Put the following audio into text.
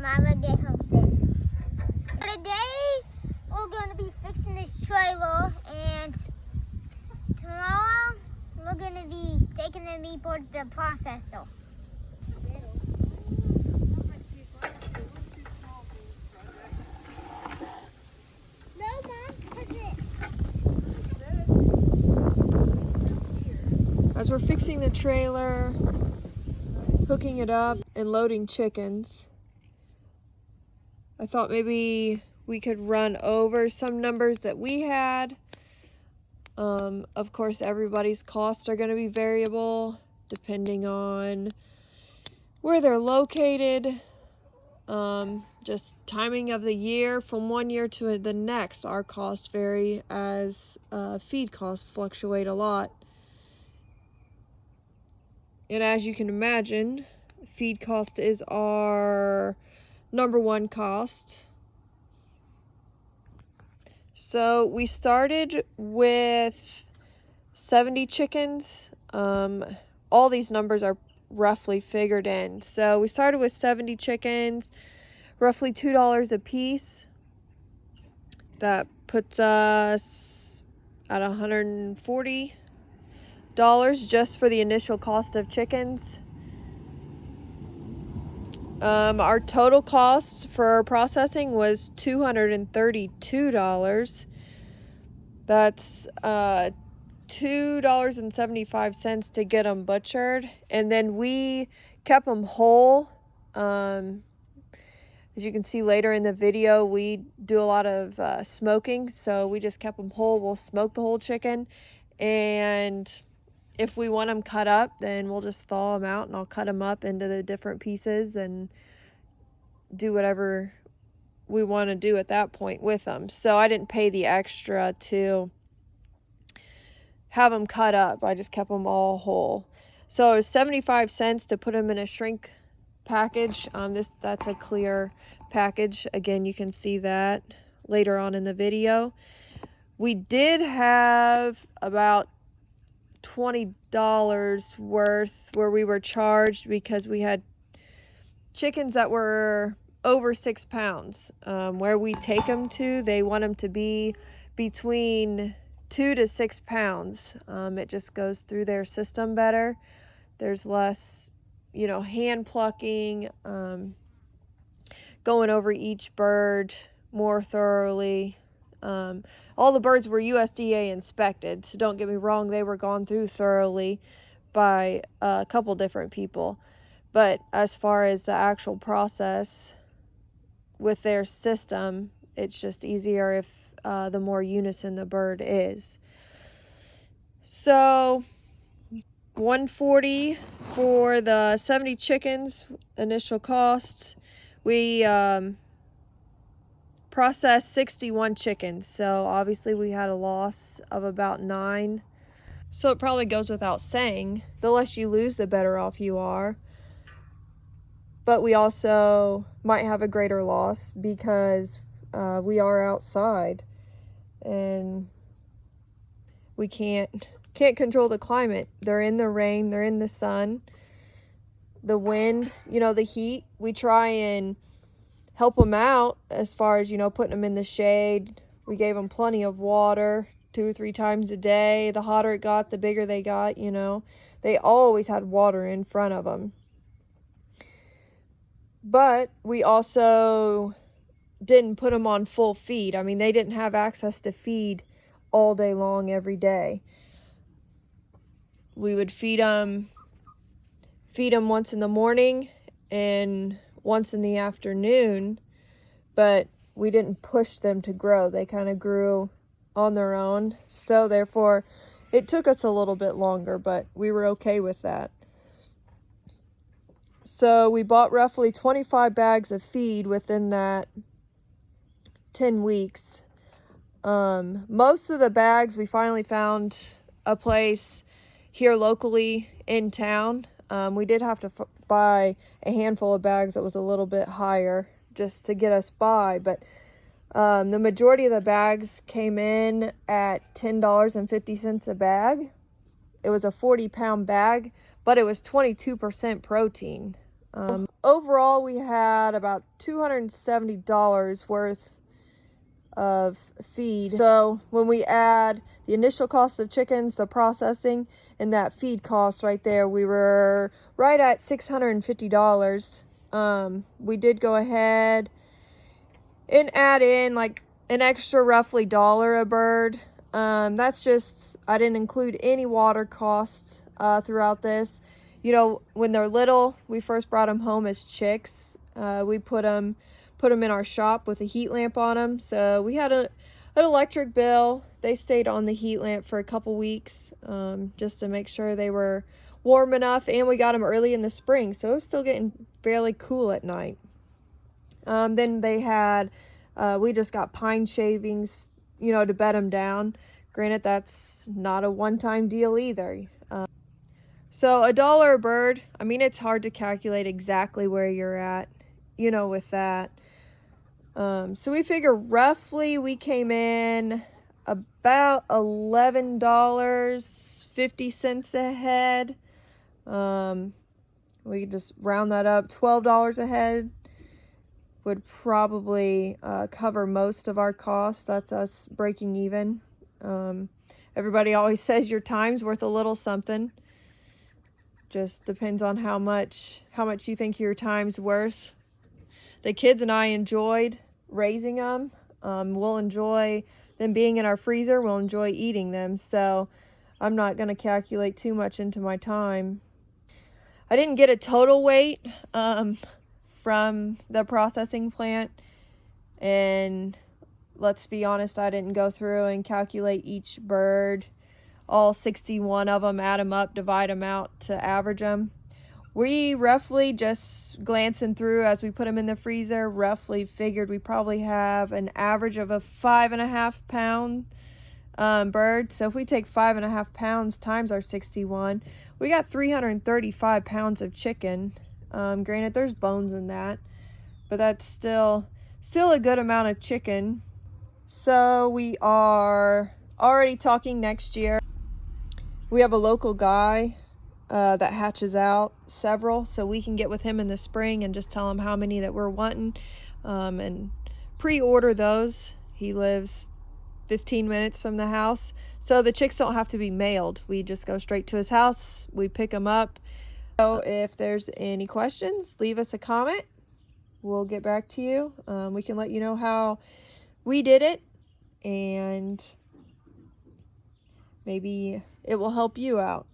Mama get home soon. Today, we're going to be fixing this trailer, and tomorrow, we're going to be taking the meat boards to the processor. No, Mom, put it. As we're fixing the trailer, hooking it up, and loading chickens, I thought maybe we could run over some numbers that we had. Of course, everybody's costs are going to be variable depending on where they're located. Just timing of the year from one year to the next, our costs vary as feed costs fluctuate a lot. And as you can imagine, feed cost is our number one cost. So we started with 70 chickens. All these numbers are roughly figured in. So we started with 70 chickens, roughly $2 a piece. That puts us at $140 just for the initial cost of chickens. Our total cost for processing was $232. That's $2.75 to get them butchered, and then we kept them whole. As you can see later in the video, we do a lot of smoking, so we just kept them whole. We'll smoke the whole chicken, and if we want them cut up, then we'll just thaw them out, and I'll cut them up into the different pieces and do whatever we want to do at that point with them. So I didn't pay the extra to have them cut up. I just kept them all whole. So it was 75 cents to put them in a shrink package. That's a clear package. Again, you can see that later on in the video. We did have about $20 worth where we were charged because we had chickens that were over 6 pounds. Where we take them to, they want them to be between 2 to 6 pounds. It just goes through their system better. There's less, hand plucking, going over each bird more thoroughly. All the birds were USDA inspected, so don't get me wrong, they were gone through thoroughly by a couple different people. But as far as the actual process with their system, it's just easier if the more unison the bird is. So $140 for the 70 chickens initial cost. We processed 61 chickens, so obviously we had a loss of about 9. So it probably goes without saying, the less you lose, the better off you are. But we also might have a greater loss because we are outside and we can't control the climate. They're in the rain, they're in the sun, the wind, the heat. We try and help them out as far as, putting them in the shade. We gave them plenty of water 2 or 3 times a day. The hotter it got, the bigger they got, They always had water in front of them. But we also didn't put them on full feed. I mean, they didn't have access to feed all day long every day. We would feed them once in the morning and once in the afternoon, but we didn't push them to grow. They kind of grew on their own. So therefore, it took us a little bit longer, but we were okay with that. So we bought roughly 25 bags of feed within that 10 weeks. Most of the bags, we finally found a place here locally in town. We did have to buy a handful of bags that was a little bit higher just to get us by, but the majority of the bags came in at $10.50 a bag. It was a 40-pound bag, but it was 22% protein. Overall, we had about $270 worth of feed. So when we add the initial cost of chickens, the processing, and that feed cost right there, we were right at $650. We did go ahead and add in like an extra roughly $1 a bird. That's just, I didn't include any water costs throughout this. You know, when they're little, we first brought them home as chicks. We put them in our shop with a heat lamp on them. So we had an electric bill. They stayed on the heat lamp for a couple weeks just to make sure they were warm enough. And we got them early in the spring, so it was still getting fairly cool at night. Then they had, we just got pine shavings, you know, to bed them down. Granted, that's not a one-time deal either. So $1 a bird, I mean, it's hard to calculate exactly where you're at, you know, with that. So we figure roughly we came in about $11.50 a head. We could just round that up. $12 a head would probably cover most of our costs. That's us breaking even. Everybody always says your time's worth a little something. Just depends on how much you think your time's worth. The kids and I enjoyed raising them. We'll enjoy them being in our freezer. We'll enjoy eating them. So I'm not going to calculate too much into my time. I didn't get a total weight from the processing plant. And let's be honest, I didn't go through and calculate each bird. All 61 of them, add them up, divide them out to average them. We roughly, just glancing through as we put them in the freezer, roughly figured we probably have an average of a 5.5 pound bird. So if we take 5.5 pounds times our 61, we got 335 pounds of chicken. Granted, there's bones in that, but that's still a good amount of chicken. So we are already talking next year. We have a local guy that hatches out several, so we can get with him in the spring and just tell him how many that we're wanting and pre-order those. He lives 15 minutes from the house, so the chicks don't have to be mailed. We just go straight to his house, we pick them up. So if there's any questions, leave us a comment. We'll get back to you. We can let you know how we did it, and maybe it will help you out.